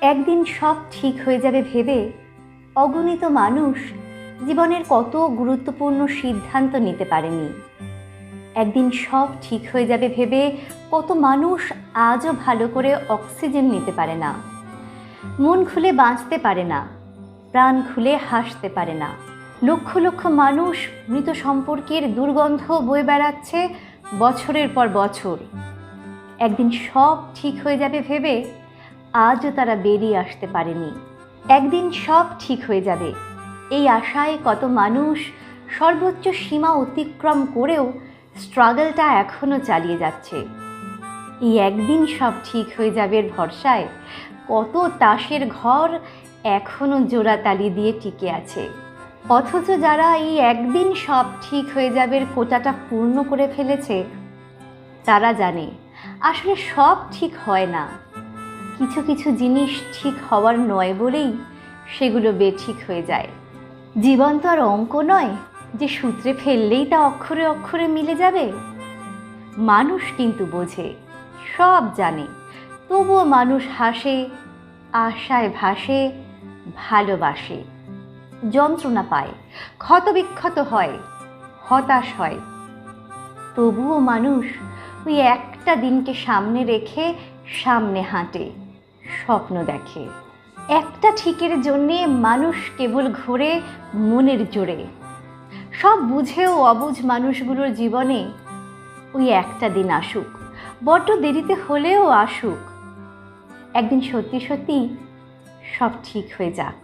একদিন সব ঠিক হয়ে যাবে ভেবে অগণিত মানুষ জীবনের কত গুরুত্বপূর্ণ সিদ্ধান্ত নিতে পারেনি। একদিন সব ঠিক হয়ে যাবে ভেবে কত মানুষ আজও ভালো করে অক্সিজেন নিতে পারে না, মন খুলে বাঁচতে পারে না, প্রাণ খুলে হাসতে পারে না। লক্ষ লক্ষ মানুষ মৃত সম্পর্কের দুর্গন্ধ বয়ে বেড়াচ্ছে বছরের পর বছর। একদিন সব ঠিক হয়ে যাবে ভেবে আজও তারা বেরিয়ে আসতে পারেনি। একদিন সব ঠিক হয়ে যাবে এই আশায় কত মানুষ সর্বোচ্চ সীমা অতিক্রম করেও স্ট্রাগলটা এখনও চালিয়ে যাচ্ছে। এই একদিন সব ঠিক হয়ে যাবে ভরসায় কত তাসের ঘর এখনও জোড়াতালি দিয়ে টিকে আছে। অথচ যারা এই একদিন সব ঠিক হয়ে যাবে কোটাটা পূর্ণ করে ফেলেছে তারা জানে আসলে সব ঠিক হয় না। কিছু কিছু জিনিস ঠিক হওয়ার নয় বলেই সেগুলো বেঠিক হয়ে যায়। জীবন তো আর অঙ্ক নয় যে সূত্রে ফেললেই তা অক্ষরে অক্ষরে মিলে যাবে। মানুষ কিন্তু বোঝে, সব জানে, তবুও মানুষ হাসে, আশায় ভাসে, ভালোবাসে, যন্ত্রণা পায়, ক্ষতবিক্ষত হয়, হতাশ হয়। তবুও মানুষ ওই একটা দিনকে সামনে রেখে সামনে হাঁটে, স্বপ্ন দেখে। একটা ঠিকের জন্যে মানুষ কেবল ঘোরে মনের জোরে। সব বুঝেও অবুঝ মানুষগুলোর জীবনে ওই একটা দিন আসুক, বড্ড দেরিতে হলেও আসুক। একদিন সত্যি সত্যি সব ঠিক হয়ে যাক।